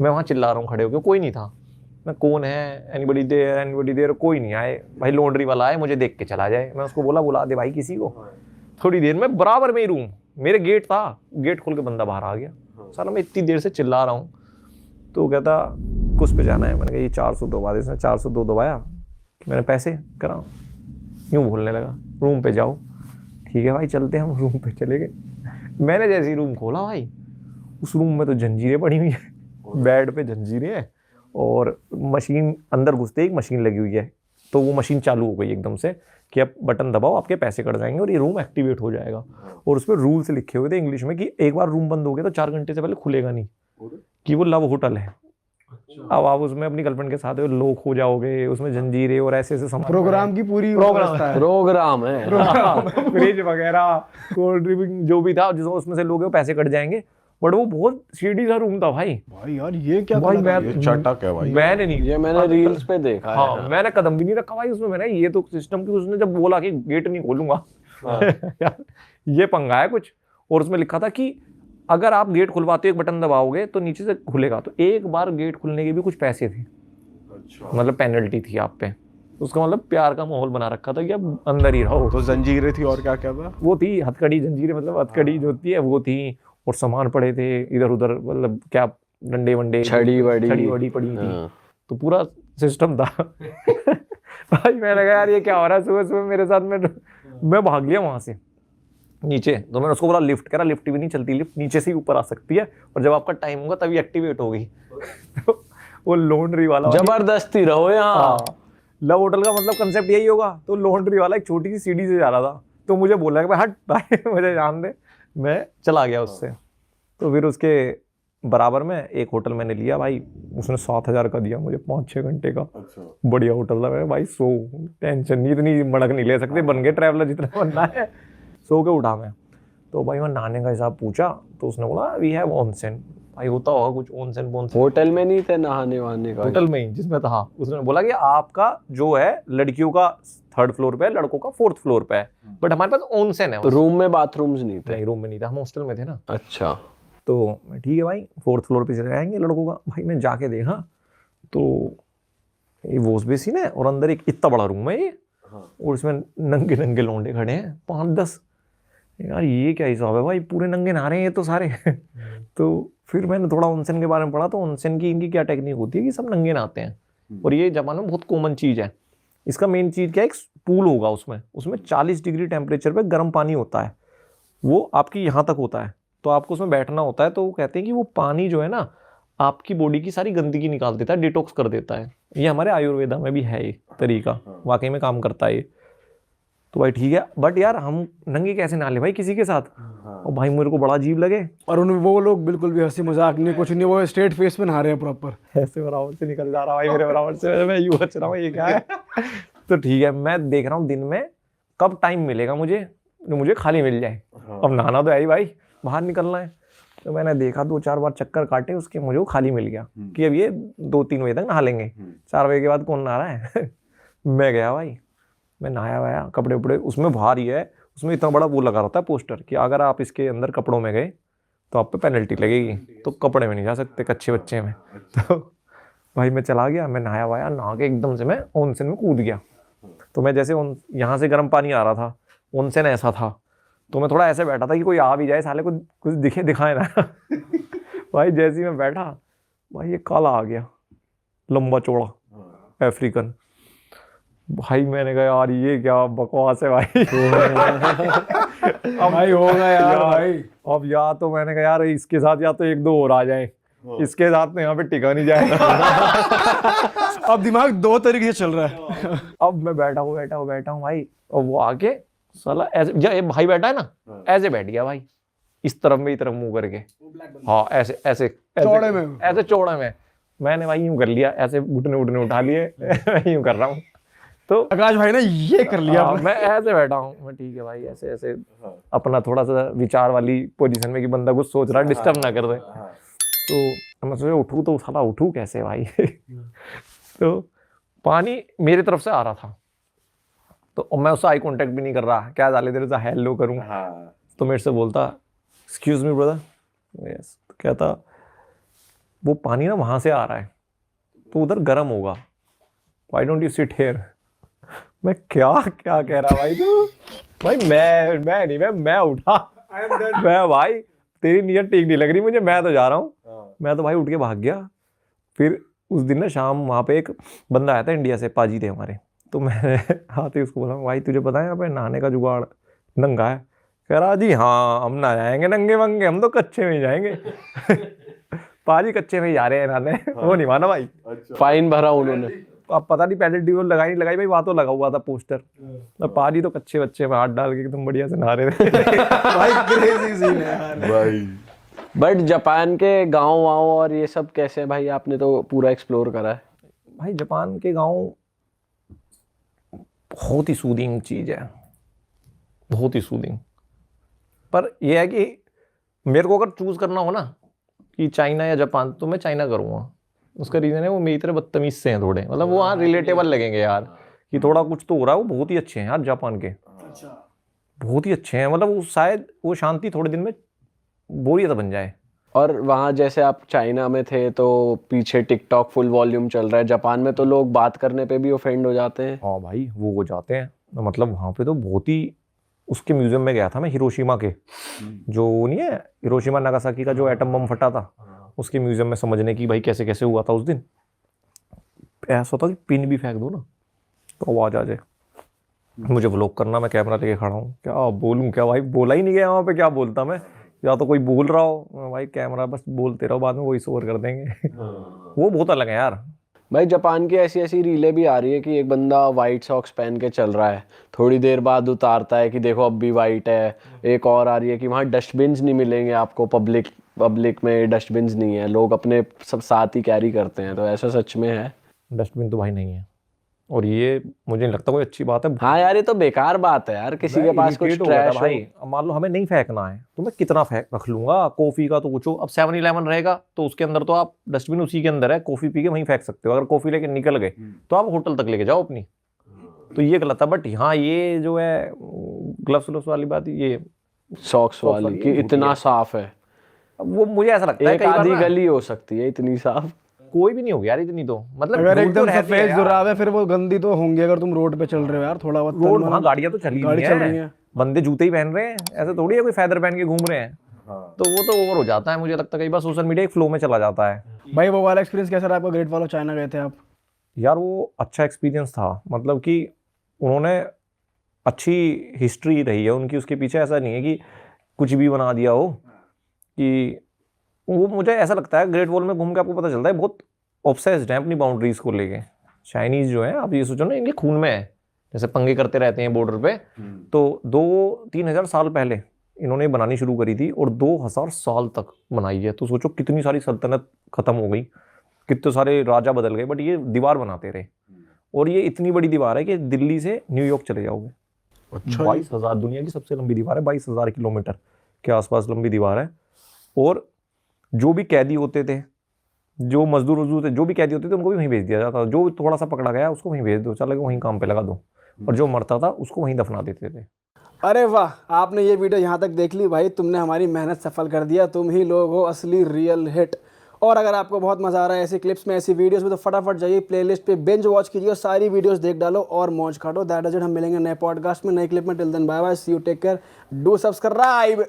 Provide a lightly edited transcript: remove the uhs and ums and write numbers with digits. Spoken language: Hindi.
मैं वहाँ चिल्ला रहा हूँ खड़े होकर, कोई नहीं था। मैं कौन है, एनीबडी देयर, कोई नहीं आए भाई। लॉन्ड्री वाला आए, मुझे देख के चला जाए। मैं उसको बोला बुला दे भाई किसी को। थोड़ी देर में बराबर में ही रूम, मेरे गेट था, गेट खोल के बंदा बाहर आ गया। साला मैं इतनी देर से चिल्ला रहा हूँ, तो कहता कुछ पे जाना है। मैंने कहा ये 400 दबा दे। इसने 402 दबाया, मैंने पैसे कराओ, यूँ बोलने लगा रूम पे जाओ। ठीक है भाई चलते हैं। हम रूम पे चले गए। मैंने जैसे ही रूम खोला भाई, उस रूम में तो जंजीरें पड़ी हुई है, बेड पे जंजीरें हैं, और मशीन अंदर घुसते ही एक मशीन लगी हुई है। तो वो मशीन चालू हो गई एकदम से कि अब बटन दबाओ आपके पैसे कट जाएंगे और ये रूम एक्टिवेट हो जाएगा। और उस पर रूल्स लिखे हुए थे इंग्लिश में कि एक बार रूम बंद हो गया तो 4 घंटे से पहले खुलेगा नहीं, कि वो लव होटल है। अब आप उसमें अपनी गर्लफ्रेंड के साथ लोग हो जाओगे, उसमें जंजीरें और ऐसे सामान। प्रोग्राम की पूरी प्रोग्राम है, फ्रिज वगैरह, कोल्ड ड्रिंक जो भी था, जिसमें उसमें से लोग पैसे कट जाएंगे। बट वो बहुत सीडी सा रूम था भाई। भाई यार ये क्या भाई मैं ये चटक है भाई। मैंने नहीं, ये मैंने रील्स पे देखा हाँ है। मैंने कदम भी नहीं रखा भाई उसमें। मैंने ये तो सिस्टम की, उसने जब बोला कि गेट नहीं खोलूंगा यार ये पंगा है कुछ। और उसमें लिखा था कि अगर आप गेट खुलवाते हो एक बटन दबाओगे तो नीचे से खुलेगा। तो एक बार गेट खुलने के भी कुछ पैसे थे, मतलब पेनल्टी थी आप पे। उसका मतलब प्यार का माहौल बना रखा था कि अब अंदर ही रहो। तो जंजीरें थी और क्या क्या था? वो थी हथकड़ी जंजीरें, मतलब हथकड़ी जो होती है वो थी, और सामान पड़े थे इधर उधर, मतलब क्या डंडे वंडे, छड़ी वड़ी पड़ी थी। तो पूरा सिस्टम था भाई मैंने कहा यार ये क्या हो रहा है सुबह सुबह मेरे साथ में। मैं भाग लिया वहां से नीचे। तो मैंने उसको बोला लिफ्ट करा, लिफ्ट भी नहीं चलती, लिफ्ट नीचे से ही ऊपर आ सकती है, और जब आपका टाइम होगा तभी एक्टिवेट होगी। तो वो लॉन्ड्री वाला जबरदस्ती रहो यहाँ। लव होटल का मतलब कंसेप्ट यही होगा। तो लॉन्ड्री वाला एक छोटी सी सीढ़ी से जा रहा था, तो मुझे बोला कि भाई हट भाई मुझे जान दे। मैं चला गया उससे। तो फिर उसके बराबर में एक होटल मैंने लिया भाई, उसने 7,000 का दिया मुझे 5-6 घंटे का। बढ़िया होटल था। मैं भाई सो, टेंशन नहीं, इतनी मड़क नहीं ले सकते, बन गए ट्रैवलर जितना बनना है। सो के उठा मैं। तो भाई मैं नहाने का हिसाब पूछा, तो उसने बोला वी हैव ऑनसेन। भाई होता होगा कुछ ऑनसेन बोनसेन। होटल में नहीं थे नहाने वहाने का? होटल में ही जिसमें था। उसने बोला कि आपका जो है लड़कियों का 3rd फ्लोर पे है, लड़कों का 4th फ्लोर पे है, बट हमारे पास ऑनसेन है। तो रूम में बाथरूम्स नहीं थे? नहीं रूम में नहीं था, हम हॉस्टल में थे ना। अच्छा। तो ठीक है भाई 4th फ्लोर पे चले जाएंगे लड़कों का। भाई मैं जाके देखा तो ये वॉश बेसिन है और अंदर एक इतना बड़ा रूम है ये, और इसमें नंगे नंगे लौंडे खड़े हैं 5-10। यार ये क्या हिसाब है भाई, पूरे नंगे नहा रहे हैं ये तो सारे। तो फिर मैंने थोड़ा ऑनसेन के बारे में पढ़ा। तो ऑनसेन की इनकी क्या टेक्निक होती है कि सब नंगे नहाते हैं, और ये जापान में बहुत कॉमन चीज़ है। इसका मेन चीज़ क्या है, एक पूल होगा उसमें 40 डिग्री टेम्परेचर पे गर्म पानी होता है, वो आपकी यहाँ तक होता है। तो आपको उसमें बैठना होता है। तो वो कहते हैं कि वो पानी जो है ना आपकी बॉडी की सारी गंदगी निकाल देता है, डिटॉक्स कर देता है। ये हमारे आयुर्वेदा में भी है ये तरीका, वाकई में काम करता है ये। तो भाई ठीक है, बट यार हम नंगे कैसे नहा ले भाई किसी के साथ। और भाई मेरे को बड़ा अजीब लगे। और वो लोग बिल्कुल भी हंसी मजाक नहीं, कुछ नहीं, वो स्ट्रेट फेस पे नहा रहे हैं प्रॉपर। ऐसे बराबर से निकल जा रहा भाई मेरे बराबर से, मैं यूं बच रहा हूँ ये क्या है। तो ठीक है, मैं देख रहा हूँ दिन में कब टाइम मिलेगा मुझे खाली मिल जाए। अब नहाना तो है ही भाई, बाहर निकलना है। तो मैंने देखा 2-4 बार चक्कर काटे उसके, मुझे वो खाली मिल गया कि अब ये 2-3 बजे तक नहा लेंगे, 4 बजे के बाद कौन नहा रहा है। मैं गया भाई, मैं नहाया वाया, कपड़े उपड़े उसमें बाहर ही है। उसमें इतना बड़ा वो लगा रहता है पोस्टर कि अगर आप इसके अंदर कपड़ों में गए तो आप पे पेनल्टी लगेगी, तो कपड़े में नहीं जा सकते कच्चे बच्चे में। तो भाई मैं चला गया, मैं नहाया वाया, नहा के एकदम से मैं ऑनसेन में कूद गया। तो मैं जैसे यहाँ से गर्म पानी आ रहा था, ऑनसेन ऐसा था, तो मैं थोड़ा ऐसे बैठा था कि कोई आ भी जाए साले को कुछ दिखाए ना। भाई जैसे ही मैं बैठा भाई ये काला आ गया, लंबा चौड़ा अफ्रीकन। भाई मैंने कहा यार ये क्या बकवास है भाई। अब भाई होगा यार भाई। अब या तो मैंने कहा यार इसके साथ या तो 1-2 और आ जाए, इसके साथ में यहाँ पे टिका नहीं जाएगा। अब दिमाग 2 तरीके से चल रहा है। अब मैं बैठा हूँ भाई, और वो आके साला ऐसे भाई बैठा है ना, ऐसे बैठ गया भाई, इस तरफ मुंह करके। हाँ ऐसे चौड़े में। मैंने भाई यूं कर लिया, ऐसे घुटने उठा लिए। यूं कर रहा हूँ। तो आकाश भाई ने ये कर लिया। मैं ऐसे बैठा हूँ, मैं ठीक है भाई, ऐसे अपना थोड़ा सा विचार वाली पोजीशन में कि बंदा कुछ सोच रहा है, डिस्टर्ब ना कर दे। तो मैं सोचा उठूँ तो साला उठूँ कैसे भाई। तो पानी मेरी तरफ से आ रहा था, तो मैं उससे आई कांटेक्ट भी नहीं कर रहा, क्या डाले देर से हेलो करूँ। तो मेरे से बोलता एक्सक्यूज मी ब्रदर। यस। तो कहता वो पानी ना वहां से आ रहा है तो उधर गर्म होगा, why don't you sit here. मैं क्या क्या कह रहा भाई तू, भाई मैं नहीं, मैं उठा, मैं भाई तेरी नीयत ठीक नहीं लग रही मुझे, मैं तो जा रहा हूँ। मैं तो भाई उठ के भाग गया। फिर उस दिन ना शाम वहाँ पे एक बंदा आया था इंडिया से, पाजी थे हमारे, तो मैंने आते ही उसको बोला भाई तुझे पता है यहाँ पे नहाने का जुगाड़ नंगा है? कह रहा जी हाँ हम ना जाएंगे नंगे वंगे, हम तो कच्चे में ही जाएंगे। पाजी कच्चे में ही जा रहे हैं नहाने, वो नहीं माना भाई। फाइन भरा उन्होंने। अब पता नहीं पहले ड्यूल लगाई नहीं लगाई भाई, वहाँ तो लगा हुआ था पोस्टर। और पाजी तो कच्चे बच्चे में हाथ डाल के एकदम बढ़िया से नहा रहे थे। भाई क्रेजी सीन है यार। भाई बट जापान के गांव वाँव और ये सब कैसे हैं भाई? आपने तो पूरा एक्सप्लोर करा है। भाई जापान के गांव बहुत ही सूदिंग चीज है, बहुत ही सूदिंग। पर यह है कि मेरे को अगर चूज करना हो ना कि चाइना या जापान, तो मैं चाइना करूँगा। उसका रीजन है वो मेरी तरह बदतमीज से हैं थोड़े, मतलब वो वहाँ रिलेटेबल लगेंगे यार कि थोड़ा कुछ तो हो रहा है। वो बहुत ही अच्छे हैं यार जापान के, बहुत ही अच्छे हैं। मतलब वो शायद वो शांति थोड़े दिन में बोरियत बन जाए। और वहाँ जैसे आप चाइना में थे तो पीछे टिकटॉक फुल वॉल्यूम चल रहा है, जापान में तो लोग बात करने पे भी ऑफेंड हो जाते हैं। हाँ भाई वो हो जाते हैं, मतलब वहाँ पे तो बहुत ही। उसके म्यूजियम में गया था मैं, हिरोशिमा के, जो नहीं है हिरोशिमा नागासाकी का जो एटम बम फटा था, उसके म्यूजियम में समझने की भाई कैसे कैसे हुआ था उस दिन। ऐसा होता कि पिन भी फेंक दो ना तो आवाज आ जाए। मुझे व्लॉग करना, मैं कैमरा लेके खड़ा हूँ, क्या बोलूँ क्या भाई, बोला ही नहीं गया वहाँ पे, क्या बोलता मैं। या तो कोई बोल रहा हो भाई, कैमरा बस बोलते रहो, बाद में वॉइस ओवर कर देंगे। वो बहुत अलग है यार। भाई जापान की ऐसी ऐसी रीलें भी आ रही है कि एक बंदा वाइट सॉक्स पहन के चल रहा है, थोड़ी देर बाद उतारता है कि देखो अब भी वाइट है। एक और आ रही है कि वहाँ डस्टबिन्स नहीं मिलेंगे आपको, पब्लिक में डस्टबिन्स नहीं है, लोग अपने सब साथ ही कैरी करते हैं। तो ऐसा सच में है? डस्टबिन तो भाई नहीं है, और ये मुझे नहीं लगता कोई अच्छी बात है। हाँ यार, ये तो बेकार बात है यार, किसी के पास कुछ irritate हो गया था ट्रैश भाई। अब मान लो हमें नहीं फेंकना है तो मैं कितना फेंक रख लूंगा, कॉफी का तो कुछ हो। अब 7-Eleven रहेगा तो उसके अंदर तो आप डस्टबिन उसी के अंदर है, कॉफी पी के वहीं फेंक सकते हो। अगर कॉफी लेके निकल गए तो आप होटल तक लेके जाओ अपनी, तो ये गलत है। बट हाँ ये जो है ग्लव्स व्लव्स वाली बात, ये सॉक्स वाली कि इतना साफ है। वो मुझे ऐसा लगता है एक कई बार आधी ना, गली हो सकती है इतनी साफ। कोई भी नहीं होगी यार इतनी तो, मतलब अगर धूल तो एकदम रहती है सफेद यार। जुराब है फिर वो गंदी तो होंगी। अगर तुम रोड पे चल रहे हो यार, थोड़ा बहुत रोड वहाँ गाड़ियां तो चली गाड़ी चल रही है। बंदे जूते ही पहन रहे हैं, ऐसे थोड़ी है कोई फैदर पहन के घूम रहे हैं। तो वो तो ओवर हो जाता है, मुझे लगता है कई बार सोशल मीडिया एक फ्लो में चला जाता है। भाई वो वाला एक्सपीरियंस कैसा रहा आपका? ग्रेट वॉल ऑफ चाइना गए थे आप? यार वो अच्छा एक्सपीरियंस था, मतलब कि उन्होंने अच्छी हिस्ट्री रही है उनकी उसके पीछे। ऐसा नहीं है कि कुछ भी बना दिया हो, कि वो मुझे ऐसा लगता है ग्रेट वॉल में घूम के आपको पता चलता है बहुत ऑब्सेस्ड है अपनी बाउंड्रीज को लेके। चाइनीज जो है, आप ये सोचो ना, इनके खून में है, जैसे पंगे करते रहते हैं बॉर्डर पे। तो 2-3 हज़ार साल पहले इन्होंने बनानी शुरू करी थी और 2000 साल तक बनाई है। तो सोचो कितनी सारी सल्तनत खत्म हो गई, कितने सारे राजा बदल गए, बट ये दीवार बनाते रहे। और ये इतनी बड़ी दीवार है कि दिल्ली से न्यूयॉर्क चले जाओगे। अच्छा 22,000, दुनिया की सबसे लंबी दीवार है, 22,000 किलोमीटर के आसपास लंबी दीवार है। और जो भी कैदी होते थे, जो मजदूर थे, जो भी कैदी होते थे, उनको भी वहीं भेज दिया जाता था। जो थोड़ा सा पकड़ा गया उसको वहीं भेज दो, चलो वहीं काम पे लगा दो। और जो मरता था उसको वहीं दफना देते थे। अरे वाह, आपने ये वीडियो यहाँ तक देख ली भाई, तुमने हमारी मेहनत सफल कर दिया। तुम ही लोग हो असली रियल हिट। और अगर आपको बहुत मजा आ रहा है ऐसी क्लिप्स में, ऐसी वीडियोस में, तो फटाफट जाइए प्लेलिस्ट पे, बिंज वॉच कीजिए और सारी वीडियोस देख डालो और मौज काटो। That is it. हम मिलेंगे नए पॉडकास्ट में, नए क्लिप में। Till then bye bye, see you, take care, do subscribe.